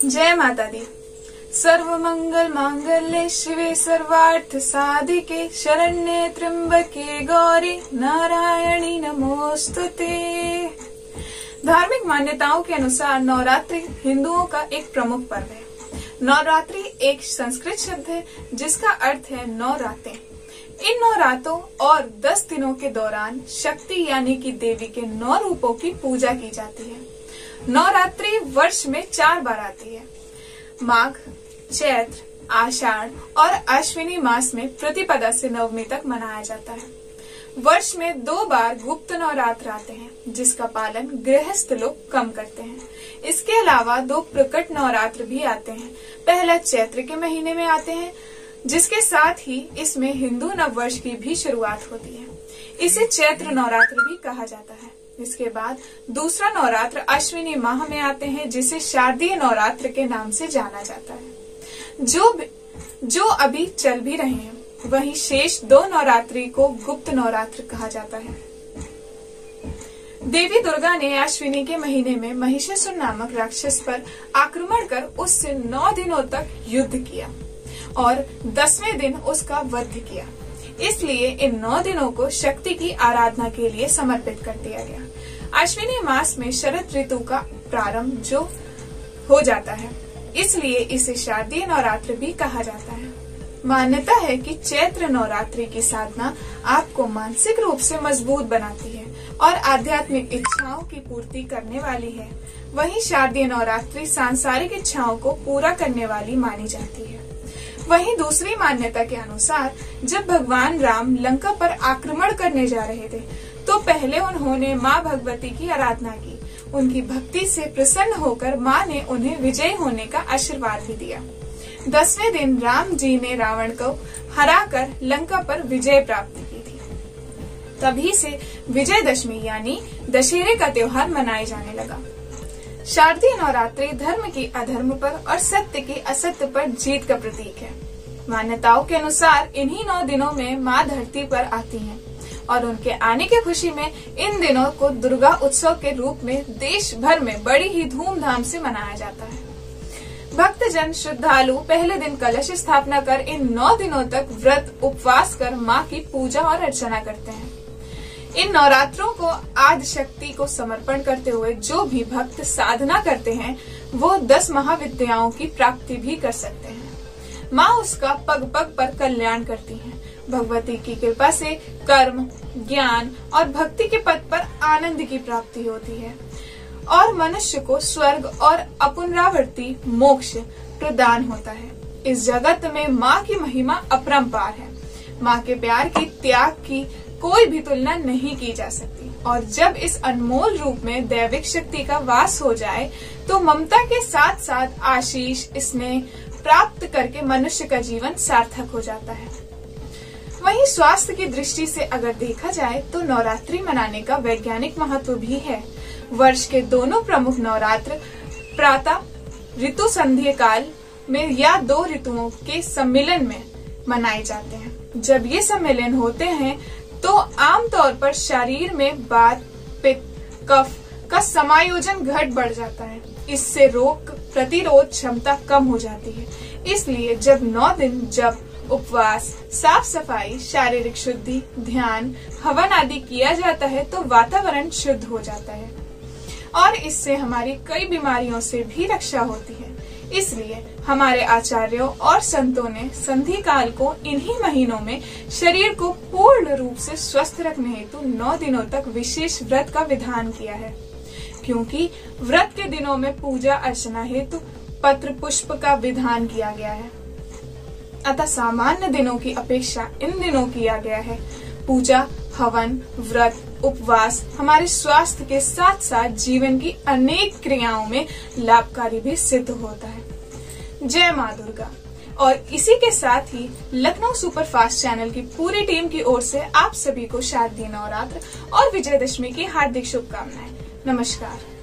जय माता दी। सर्व मंगल मांगल्ये शिवे सर्वार्थ साधिके शरण्ये त्र्यंबके गौरी नारायणी नमोस्तुते। धार्मिक मान्यताओं के अनुसार नवरात्रि हिंदुओं का एक प्रमुख पर्व है। नवरात्रि एक संस्कृत शब्द है जिसका अर्थ है 9 रातें। इन 9 रातों और 10 दिनों के दौरान शक्ति यानी कि देवी के 9 रूपों की पूजा की जाती है। नवरात्रि वर्ष में 4 बार आती है। माघ, चैत्र, आषाढ़ और अश्विनी मास में प्रतिपदा से नवमी तक मनाया जाता है। वर्ष में 2 बार गुप्त नवरात्र आते हैं जिसका पालन गृहस्थ लोग कम करते हैं। इसके अलावा 2 प्रकट नवरात्र भी आते हैं। पहला चैत्र के महीने में आते हैं जिसके साथ ही इसमें हिंदू नववर्ष की भी शुरुआत होती है। इसे चैत्र नवरात्र भी कहा जाता है। इसके बाद दूसरा नवरात्र अश्विनी माह में आते हैं जिसे शारदीय नवरात्र के नाम से जाना जाता है, जो अभी चल भी रहे हैं। वहीं शेष 2 नवरात्रि को गुप्त नवरात्र कहा जाता है। देवी दुर्गा ने अश्विनी के महीने में महिषासुर नामक राक्षस पर आक्रमण कर उससे 9 दिनों तक युद्ध किया और 10वें दिन उसका वध किया। इसलिए इन 9 दिनों को शक्ति की आराधना के लिए समर्पित कर दिया गया। अश्विनी मास में शरद ऋतु का प्रारंभ जो हो जाता है, इसलिए इसे शारदीय नवरात्र भी कहा जाता है। मान्यता है कि चैत्र नवरात्रि की साधना आपको मानसिक रूप से मजबूत बनाती है और आध्यात्मिक इच्छाओं की पूर्ति करने वाली है। वहीं शारदीय नवरात्रि सांसारिक इच्छाओं को पूरा करने वाली मानी जाती है। वहीं दूसरी मान्यता के अनुसार जब भगवान राम लंका पर आक्रमण करने जा रहे थे तो पहले उन्होंने माँ भगवती की आराधना की। उनकी भक्ति से प्रसन्न होकर माँ ने उन्हें विजय होने का आशीर्वाद भी दिया। 10वें दिन राम जी ने रावण को हराकर लंका पर विजय प्राप्त की थी। तभी से विजयदशमी यानी दशहरे का त्योहार मनाया जाने लगा। शारदीय नवरात्रि धर्म की अधर्म पर और सत्य की असत्य पर जीत का प्रतीक है। मान्यताओं के अनुसार इन्हीं 9 दिनों में माँ धरती पर आती हैं और उनके आने की खुशी में इन दिनों को दुर्गा उत्सव के रूप में देश भर में बड़ी ही धूमधाम से मनाया जाता है। भक्तजन श्रद्धालु पहले दिन कलश स्थापना कर इन 9 दिनों तक व्रत उपवास कर माँ की पूजा और अर्चना करते हैं। इन नवरात्रों को आदि शक्ति को समर्पण करते हुए जो भी भक्त साधना करते हैं वो 10 महाविद्याओं की प्राप्ति भी कर सकते हैं। माँ उसका पग पग पर कल्याण करती हैं। भगवती की कृपा से कर्म, ज्ञान और भक्ति के पथ पर आनंद की प्राप्ति होती है और मनुष्य को स्वर्ग और अपुनरावर्ती मोक्ष प्रदान होता है। इस जगत में माँ की महिमा अपरंपार है। माँ के प्यार की, त्याग की कोई भी तुलना नहीं की जा सकती और जब इस अनमोल रूप में दैविक शक्ति का वास हो जाए तो ममता के साथ साथ आशीष, स्नेह प्राप्त करके मनुष्य का जीवन सार्थक हो जाता है। वहीं स्वास्थ्य की दृष्टि से अगर देखा जाए तो नवरात्रि मनाने का वैज्ञानिक महत्व भी है। वर्ष के दोनों प्रमुख नवरात्र प्रातः ऋतु संध्या काल में या 2 ऋतुओं के सम्मिलन में मनाए जाते हैं। जब ये सम्मेलन होते हैं तो आमतौर पर शरीर में वात, पित्त, कफ का समायोजन घट बढ़ जाता है। इससे रोग प्रतिरोध क्षमता कम हो जाती है। इसलिए जब 9 दिन जब उपवास, साफ सफाई, शारीरिक शुद्धि, ध्यान, हवन आदि किया जाता है तो वातावरण शुद्ध हो जाता है और इससे हमारी कई बीमारियों से भी रक्षा होती है। इसलिए हमारे आचार्यों और संतों ने संधि काल को इन्हीं महीनों में शरीर को पूर्ण रूप से स्वस्थ रखने हेतु 9 दिनों तक विशेष व्रत का विधान किया है। क्योंकि व्रत के दिनों में पूजा अर्चना हेतु पत्र पुष्प का विधान किया गया है, अतः सामान्य दिनों की अपेक्षा इन दिनों किया गया है। पूजा, हवन, व्रत, उपवास हमारे स्वास्थ्य के साथ साथ जीवन की अनेक क्रियाओं में लाभकारी भी सिद्ध होता है। जय माँ दुर्गा। और इसी के साथ ही लखनऊ सुपरफास्ट चैनल की पूरी टीम की ओर से आप सभी को शारदीय नवरात्र और विजयदशमी की हार्दिक शुभकामनाएं। नमस्कार।